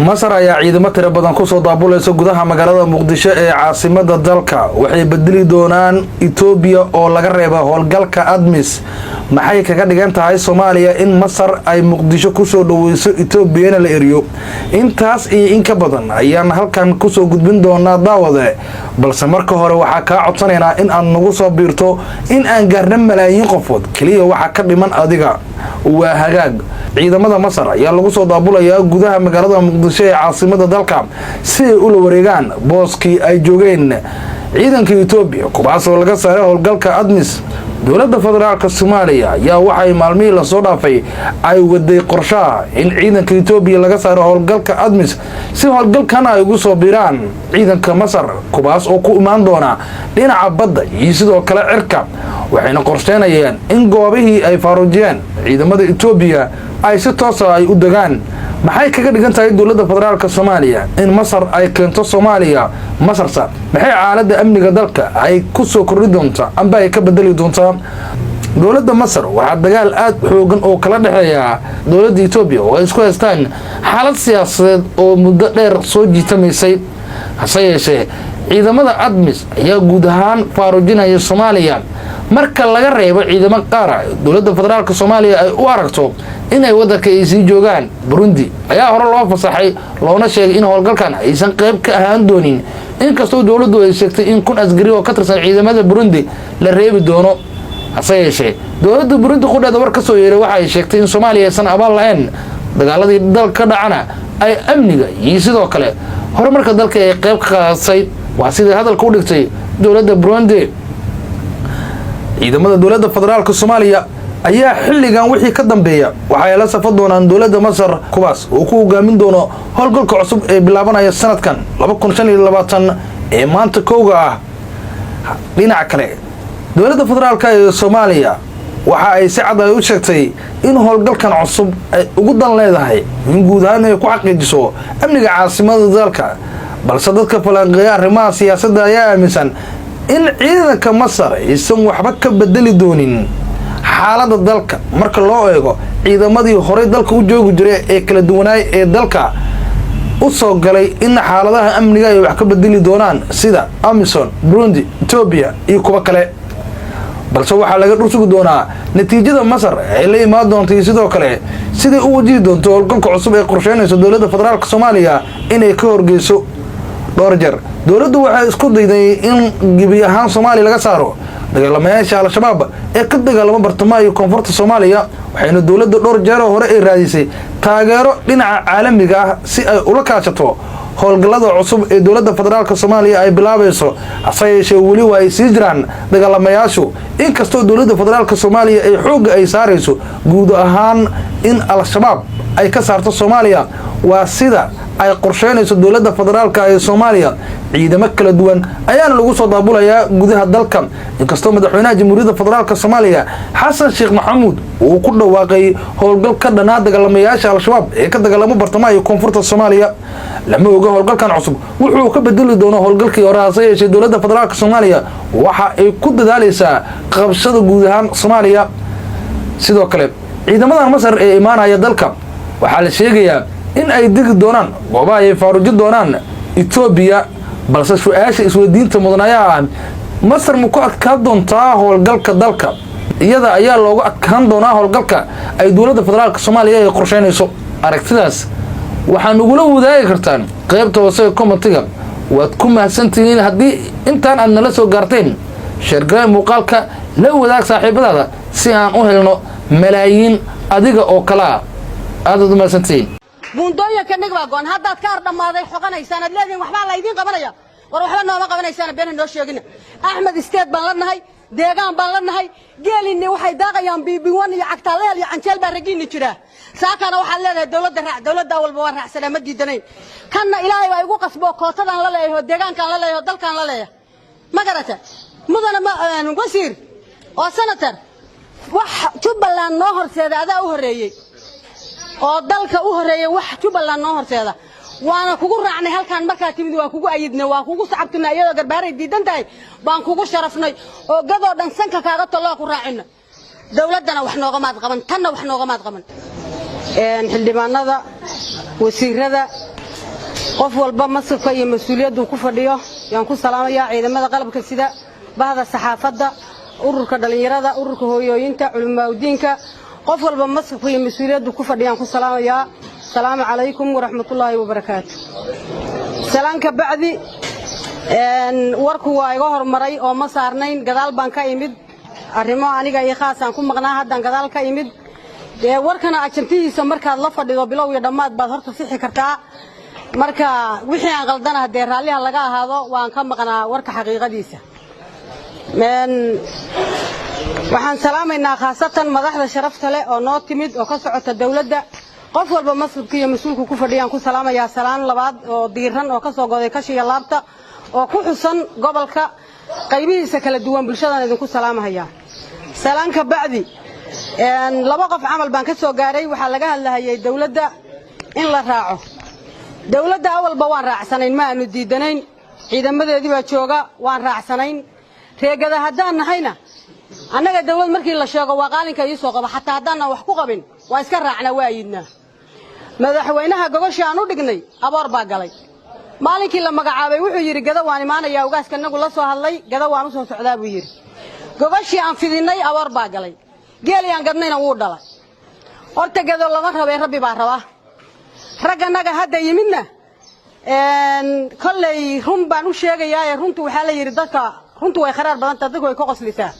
مصر ayaa ciidamo tiro badan ku soo daabulaysa gudaha magaalada Muqdisho ee caasimada dalka waxay bedeli doonaan Itoobiya oo laga reebo howlgalka ADMIS maxay kaga dhigan tahay Soomaaliya in Masar ay Muqdisho ku soo dhaweyso Itoobiyana la eriyo intaas iyo in ka badan ayaan halkan ku soo gudbin doonaa daawade balse marka hore waxa ka codsanayna in aan nagu soo biirto in aan gaarno malaayiin qofood kaliya waxa ka dhiman adiga waa hagaag ciidamada Masar ayaa lagu soo daabulaya gudaha magaalada Muqdisho ee caasimada dalka si ay u la wareegaan booskii ay joogeen ciidanka Itoobiya kuwaas oo laga saaray howlgalka ADMIS dowladda federaalka Soomaaliya ayaa waxay maalmihii la soo dhaafay ay waday qorshaha in ciidanka Itoobiya laga saaro howlgalka ADMIS si howlgalkan ay ugu soo biiraan ciidanka Masar kuwaas oo ku imaan doona dhinaca badda iyo sidoo kale cirka waxayna qorsheynayaan in goobihii ay faaruujiyeen ciidamada Itoobiya ay si toos ah ay u dagaan maxay kaga dhigan tahay dowladda federaalka Soomaaliya in Masar ay keento Soomaaliya Masarsa maxay xaaladda amniga dalka ay ku soo kordhi doontaa amba ay ka bedeli doontaa dowladda Masar waxa dagaal aad xoogan oo kala dhaxeeya dowladda Itoobiya oo isku haystaan xaalad siyaasadeed oo muddo dheer soo jiitamaysay hase yeeshee ciidamada ADMIS ayaa guud ahaan faaruujinaya Soomaaliya marka laga reebo ciidamada qaar dowladda federaalka Soomaaliya ay u aragto inay wadanka ay sii joogaan Burundi ayaa hore loo fasaxay loona sheegay in howlgalkan aysan qayb ka ahaan doonin inkastoo dowladdu ay sheegtay in kun askari oo ka tirsan ciidamada Burundi la reebi doono hase yeeshee dowladda Burundi qudheeda war ka soo yeeray waxa ay sheegtay in Soomaaliya aysan abaal lahayn dagaaladii dalka dhacana ay amniga iyo sidoo kale horumarka dalka ay qayb ka qaadatay waa sida hadalka u dhigtay dowladda Burundi ciidamada dowladda federaalka Soomaaliya ayaa xilligan wixii ka dambeeya waxay la safan doonaan dowladda Masar kuwaas oo ku hogaamin doono howlgalka cusub ee bilaabanaya sanadkan 2025 ee maanta kooga ah dhinaca kale dowladda federaalka ee Soomaaliya waxa ay si cad u sheegtay in howlgalkan cusub ay ugu dan leedahay in guud ahaan ay ku xaqiijiso amniga caasimada dalka balse dadka falanqeeya arrimaha siyaasadda ayaa aaminsan in ciidanka Masar aysan waxba ka bedeli doonin xaaladda dalka marka loo eego ciidamadii hore dalka u joogi jiray ee kala duwanaay ee dalka u soo galay in xaaladaha amniga ay wax ka bedeli doonaan sida AMISOM Burundi Itoobiya iyo kuwa kale balse waxa laga dhursugi doonaa natiijada Masar ay la imaan doonto sidoo kale sidii u wajihi doonto howlgalka cusub ee qorsheynaysa dowladda federaalka Soomaaliya inay ka horgeyso dhowr jeer dowladdu waxay isku dayday in gibi ahaan Soomaaliya laga saaro dagaalamayaasha al-shabaab ee ka dagaalama bartamaha iyo koonfurta Soomaaliya waxayna dowladda dhowr jeer hore ay raadisay taageero dhinaca caalamiga ah si ay ula kaashato howlgallada cusub ee dowladda federaalka Soomaaliya ay bilaabayso hase yeeshee weli waa ay sii jiraan dagaalamayaashu inkastoo dowladda federaalka Soomaaliya ay xoog ay saarayso guud ahaan in al-shabaab ay ka saarto Soomaaliya waa sida ay qorsheynayso dowladda federaalka ee Soomaaliya ciidamo kala duwan ayaana lagu soo daabulayaa gudaha dalka inkastoo madaxweynaha jamhuuriyadda federaalka Soomaaliya Xasan Sheekh Maxamuud uu ku dhawaaqay howlgal ka dhanaa dagaalamayaasha al-shabaab ee ka dagaalama bartamaha iyo koonfurta Soomaaliya lama oga howlgalkan cusub wuxuu ka bedeli doonaa howlgalkii hore hase yeeshee dowladda federaalka Soomaaliya waxa ay ku dadaalaysaa qabshada guud ahaan Soomaaliya sidoo kale ciidamada Masar ee imaanaya dalka waxa la sheegayaa in ay digi doonaan goobaha ay faaruujin doonaan Itoobiya balse su'aasha isweydiinta mudanayaa Masar ma ku adkaan doontaa howlgalka dalka iyada ayaa loogu adkaan doonaa howlgalka ay dowladda federaalka Soomaaliya ay qorsheynayso aragtidaas waxaan ugu la wadaagi kartaan qaybta hoose commentiga waad ku mahadsantihiin haddii intaan aad nala soo gaarteen sheergay muuqaalka la wadaag saaxiibadaada si aan u helno malaayiin adiga oo kala aad u mahadsantihiin buundooyinka nigba goon haddaad ka ardhamaaday xoqanaysaan aad leediin waxba la idin qabanaya war waxba nooma qabanaysaan been noo sheegina أحمد استاد بلنا هاي ديجان بلنا هاي قال إني واحد داقيان بيوان يعتلها يعنشل برجيني كده ساكن وحلنا دولة أول بورع سلامة جداً كان إلهي ويقول قصبه قاطع لا لا هو ديجان كان لا لا هو دل كان لا لا ما قرأته مدن ما نقصير وسنتر وح تبلا النهر سيدا هذا أهرية ودلك أهرية وح تبلا النهر سيدا وأنا كوجو رعني هل كان مركاتي مدوا كوجو أيدنا وكوجو صعبتنا أيها جرباري جداً تاي بان كوجو شرفنا وجذا دنسنك كعقد الله كراعنا دولتنا وإحنا غمات غمن تنا وإحنا غمات غمن نحل ما نذا وسير هذا قف والبا مصر في مسؤولية دون كفر ليه يعني كل سلام يا عيد ماذا قلبك السيدة بعض الصحافة ده أورك دليل هذا أورك هو ينت علماء ودينك قف والبا مصر في مسؤولية دون كفر ليه يعني كل سلام يا السلام عليكم ورحمة الله وبركاته سلام كبعدي وركوا يجهر مري أو مصارنين قدال بنك يمد الرماء أنا جاي خاص أنكم مقنعة هذا قدال كيمد warkana ajintiisa marka la fadhido bilow iyo dhamaad baad horta si xigtaa marka wixii aan qaldana hadee raaliha laga ahaado waan ka maqnaa warka xaqiiqadiisa waxaan salaameynaa khaasatan madaxda sharafta leh oo noo timid oo ka socota dawladda qof walba mas'uulka iyo mas'uulku ku fadhiyaan ku salaamaya salaan labaad oo diiran oo ka soo goday kashiga laabta oo ku xusan gobolka qaybihiisa kala duwan bulshada idinku salaamaya salaanka bacdi laba qof camal baan ka soo gaaray waxa laga hadlayay dawladda in la raaco dawladda awalba waan raacsanayn ma aanu diidanayn ciidamadeedii baa jooga waan raacsanayn reegada hadaan nahayna annaga dawlad markii la sheego waa qaalinka ii soo qaba xataa hadaan wax ku qabin waa iska raacna waayidna madaxweynaha gogosha aan u dhignay abaar baa galay maalinkii la magacaabay wuxuu yiri gada waan imaanaya ugaaska nagu la soo hadlay gada waan u soo socdaa buu yiri gogoshii aan fidinay abaar baa galay geeliyaan gadnayna wuu dhalay horta gado lama rabay rabbi baa raba raganaga hadda yimidna kolley run baan u sheegayaa runtu waxa la yiri dadka runtu way kharaar badan tahay dadku way ka qoslisaa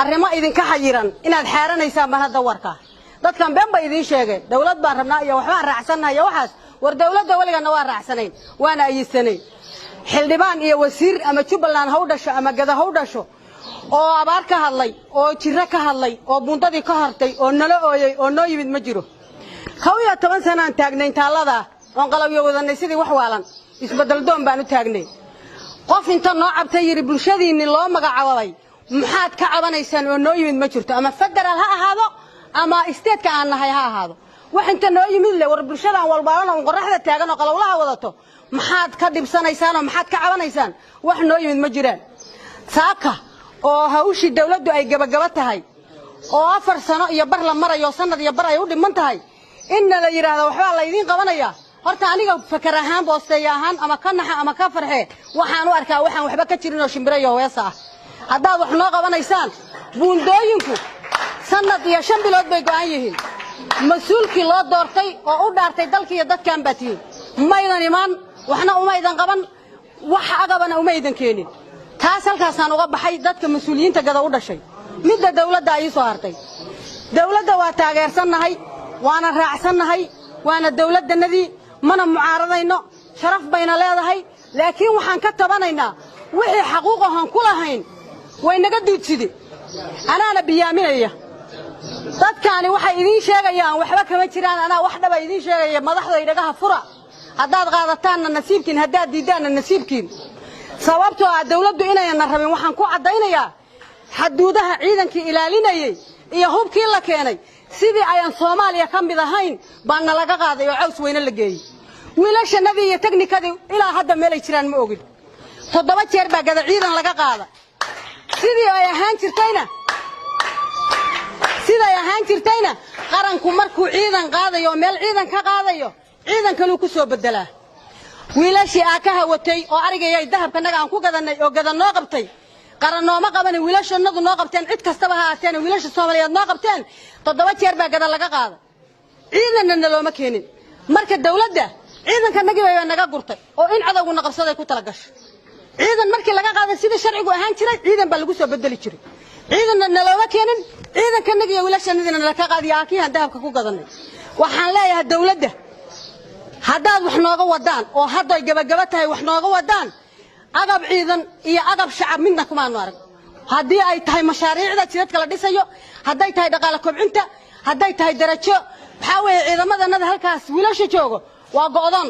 arrimo idinka xayiran inaad xaaranaysaan baan hadda warka dadkan been bay idin sheegay dawlad baan rabnaa iyo waxbaan raacsanahay waxaas war dawladda waligeena waa raacsanayn waana ayisanayn xildhibaan iyo wasiir ama Jubbaland ha u dhasho ama gada ha u dhasho oo abaar ka hadlay oo jira ka hadlay oo bundadii ka hartay oo nala ooyay oo noo yimid ma jiro 12 sano aan taagnayn taalada oo qalabyo wadanay sidii wax waalan isbedel doon baan u taagnay qof inta noo cabtay yiri bulshadiina loo magacaabay maxaad ka cabanaysaan oo noo yimid ma jirto ama federal ha ahaado ama state ka aan nahay ha ahaado wax inta noo yimid le war bulshada walbaalana oo qoraxda taagan oo qalawlaha wadato maxaad ka dibsanaysaan oo maxaad ka cabanaysaan wax noo yimid ma jiraan saaka oo hawshii dawladdu ay gabagaba tahay oo 4 sano iyo bar la marayo sanad iyo bar ay u dhiman tahay in la yiraahdo waxa la idin qabanaya horta aniga fakar ahaan boosteeya ahaan ama ka naxa ama ka farxee waxaan u arkaa waxaan waxba ka jirin oo shimbirayo weesa haddaad wax noo qabanaysaan buundooyinku sanad iyo 5 bilood bay go'an yihiin mas'uulkii loo doortay oo u dhaartay dalka iyo dadkan batiin maydan iman waxna uma idan qaban wax agabana uma idan keenin taas halkaasaan uga baxay dadka mas'uuliyiinta gada u dhashay midda dawladda ay soo hartay dawladda waa taageersanahay waana raacsanahay waana dawladdanadii mana mucaaradayno sharaf bayna leedahay laakiin waxaan ka tabanaynaa wixii xaquuq ahaan ku lahayn way naga duudsidii anaana biyaaminaya dadkaani waxay idin sheegayaan waxba kama jiraan anaa wax dhaba idin sheegaya madaxda idagaha fura haddaad qaadataan nasiibkiin haddaad diidaan nasiibkiin sababtoo ah dawladdu inayna rabin waxaan ku cadaynayaa xaduudaha ciidankii ilaalinayay iyo hubkii la keenay sidii ayaan Soomaaliya ka mid ahayn baan laga qaaday oo caws weyna la geeyay wiilashanadii iyo teknikadii ilaa hadda meel ay jiraan ma ogin 7 jeer baa gada ciidan laga qaada sidii ay ahaan jirtayna qaranku markuu ciidan qaadayo meel ciidan ka qaadayo ciidan kale ku soo bedelaa wiilashii ka hawatay oo arigay dahabka naga aan ku gadanay oo gadan noo qabtay qaranooma qaban wiilashanadu noo qabteen cid kastaba ha ahaateen wiilasha Soomaaliyeed noo qabteen 7 jeer baa gadan laga qaada ciidanna looma keenin marka dawladda ciidanka naga naga gurtay oo in cadawguna qabsaday ku tala gashay ciidan markii laga qaaday sida sharcigu ahaan jiray ciidan baa lagu soo bedeli jiray ciidanna looma keenin ciidanka naga iyo wiilashanadina la ka qaadiyaa kii dahabka ku gadanay waxaan leeyahay dawladda haddaad wax nooga wadaan oo hadda ay gabagaba tahay wax nooga wadaan agab ciidan iyo agab shacab midna kuma arag haddii ay tahay mashaariicda jidadka la dhisayo hadday tahay dhaqaale kobcinta hadday tahay darajo waxa weeye ciidamadana halkaas wiilasha joogo waa go'doon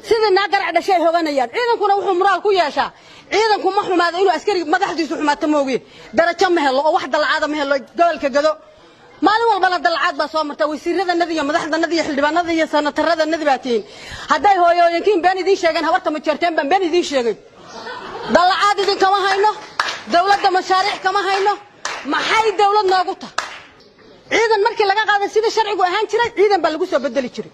sidii naagarac dhashay hoganayaan ciidankuna wuxuu muraal ku yeeshaa ciidanku ma xumaado inuu askari madaxdiisu xumaato moogi darajo ma helo oo wax dalacada ma helo gobolka gado maalin walba la dalacad baa soo marta wasiiradanada iyo madaxdanada iyo xildhibaanada iyo sanataradana dibaatiin hadday hooyooyinkiin been idin sheegeen habarta ma jeerteen been idin sheegay dalacad idin kama hayno dawladda mashaariic kama hayno maxay dawlad noogu tahay ciidan markii laga qaaday sida sharcigu ahaan jiray ciidan baa lagu soo bedeli jiray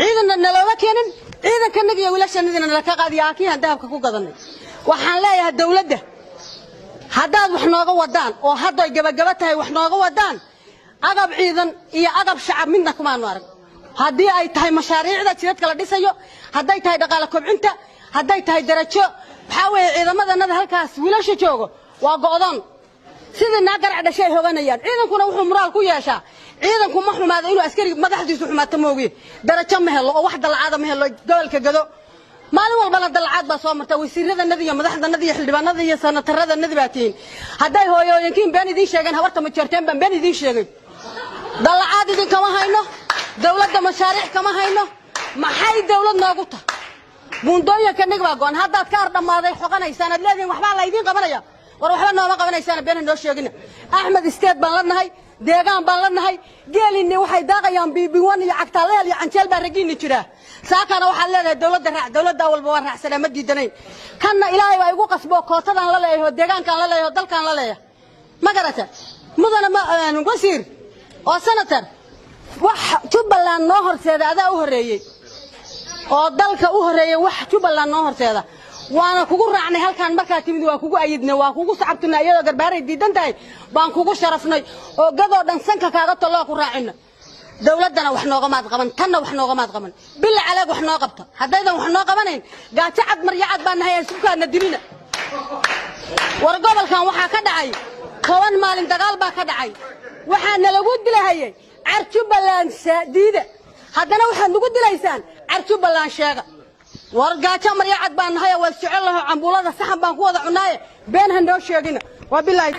ciidanna nalooga keenin ciidankanaga iyo wiilashanadina la ka qaadiyaa kii dahabka ku gadanay waxaan leeyahay dawladda haddaad wax nooga wadaan oo hadday gabagaba tahay wax nooga wadaan agab ciidan iyo agab shacab midna kuma arag haddii ay tahay mashaariicda jidadka la dhisayo hadday tahay dhaqaale kobcinta hadday tahay darajo waxa weeye ciidamadana halkaas wiilasha joogo waa go'doon sidii naagarac dhashay hoganayaan ciidankuna wuxuu muraal ku yeeshaa ciidanku ma xumaado inuu askari madaxdiisu xumaato moogi darajo ma helo oo wax dalacada ma helo gobolka gado maalin walba la dalacad baa soo marta wasiiradanada iyo madaxdanada iyo xildhibaanada iyo sanataradana dibaatiin hadday hooyooyinkiin been idin sheegeen habarta ma jeerteen been idin sheegay dalacad idin kama hayno dawladda mashaariic kama hayno maxay dawlad noogu tahay buundooyinkanaga baa go'an haddaad ka ardhamaaday xoqanaysaan aad leediin waxbaa la idin qabanaya war waxba nooma qabanaysaan been noo sheegina axmed isteed baan la nahay deegaan baan la nahay geelini waxay daaqayaan biibiwan iyo cagtaaleel iyo canjeel baa ragiini jira saakana waxaad leedahay dawladda raac dawladda walba waa raacsanaa ma diidanayn kanna ilaahay waa igu qasbo kootadan la leeyahay deegaankan la leeyahay dalkan la leeyahay ma garata mudana wasiir oo senator wax Jubbaland noo horseeda adaa u horeeyay oo dalka u horeeyay wax Jubbaland noo horseeda waana kugu raacnay halkaan markaa timid waa kugu ayidnay waa kugu sacabtuna iyadoo garbaaray diidan tahay baan kugu sharafnay oo gadoo dhan sanka kaaga talo ku raacina dawladana wax nooga maad qaban tanna wax nooga maad qaban bil calaag wax noo qabta hadaydan wax noo qabanayn gaajo cad maryacad baan nahay iskukaana dilina war gobolkan waxa ka dhacay toban maalin dagaal baa ka dhacay waxaana lagu dilahayay Jubbaland diida haddana waxaad nagu dilaysaan Jubbaland sheega war gaajo maryacad baan nahay waa jecel lahaa cambuulada saxan baan ku wada cunaaye been han noo sheegina waa billahi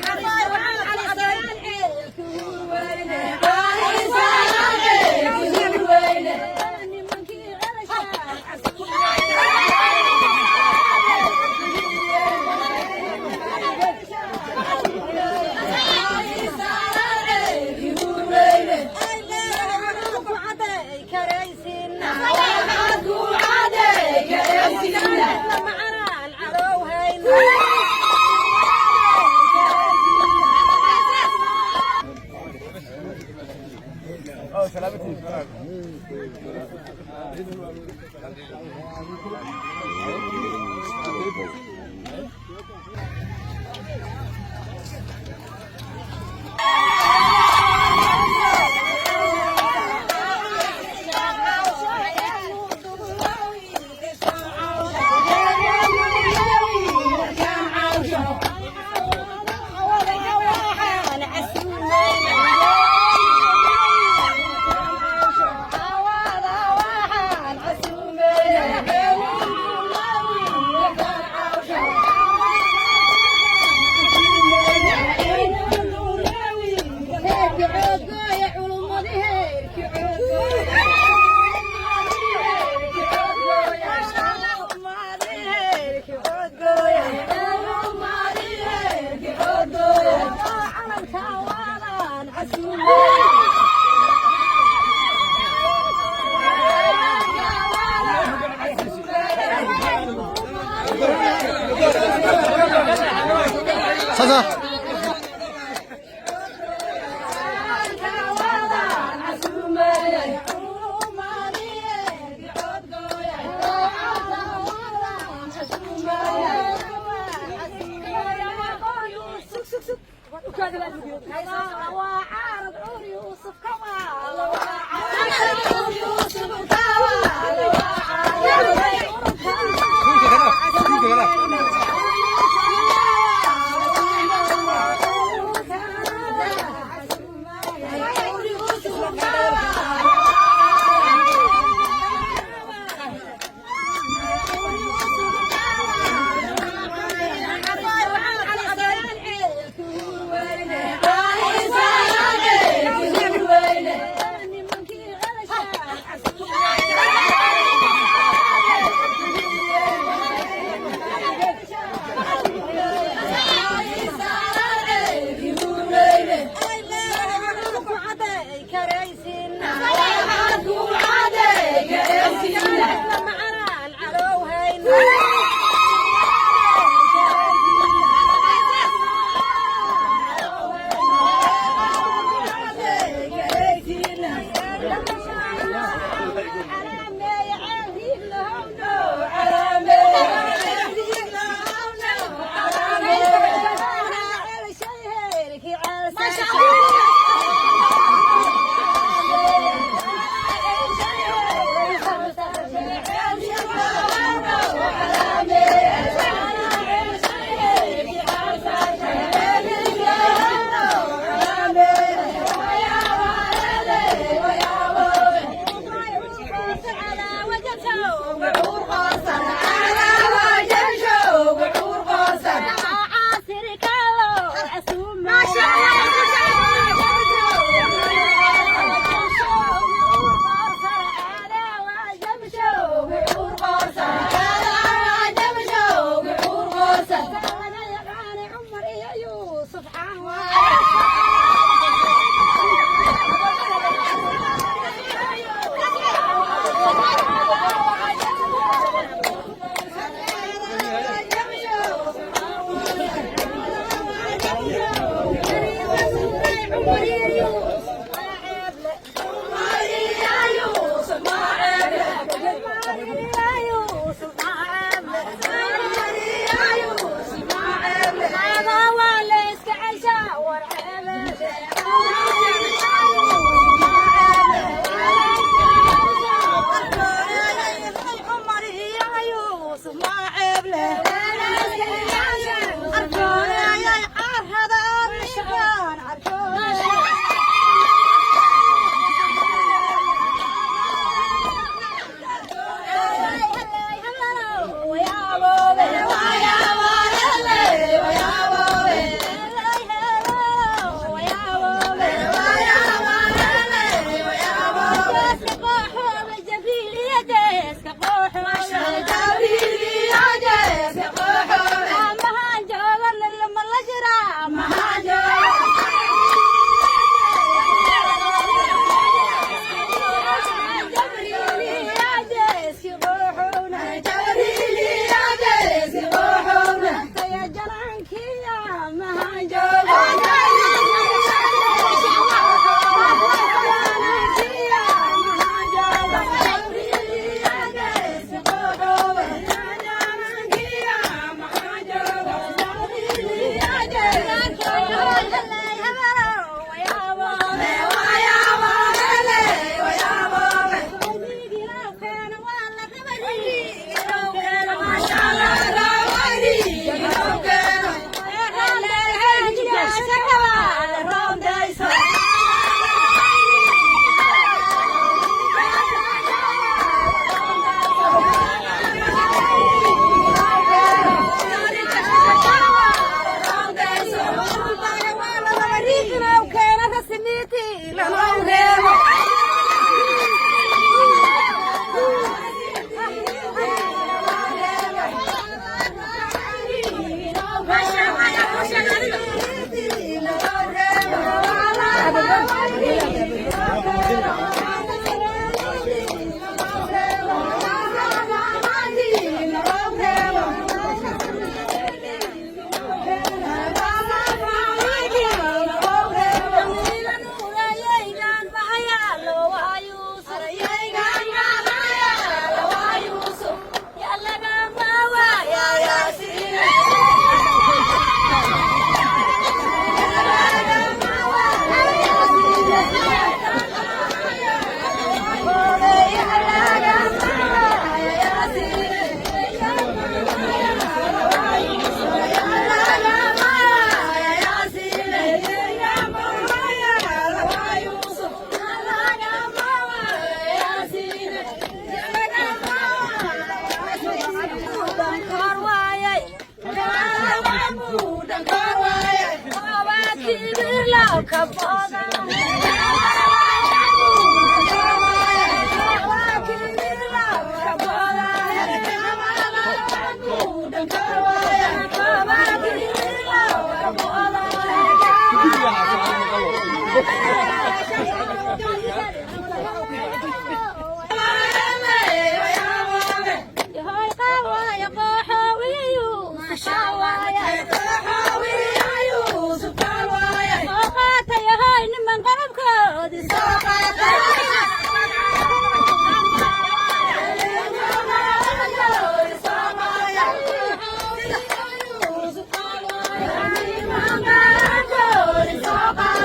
Bye.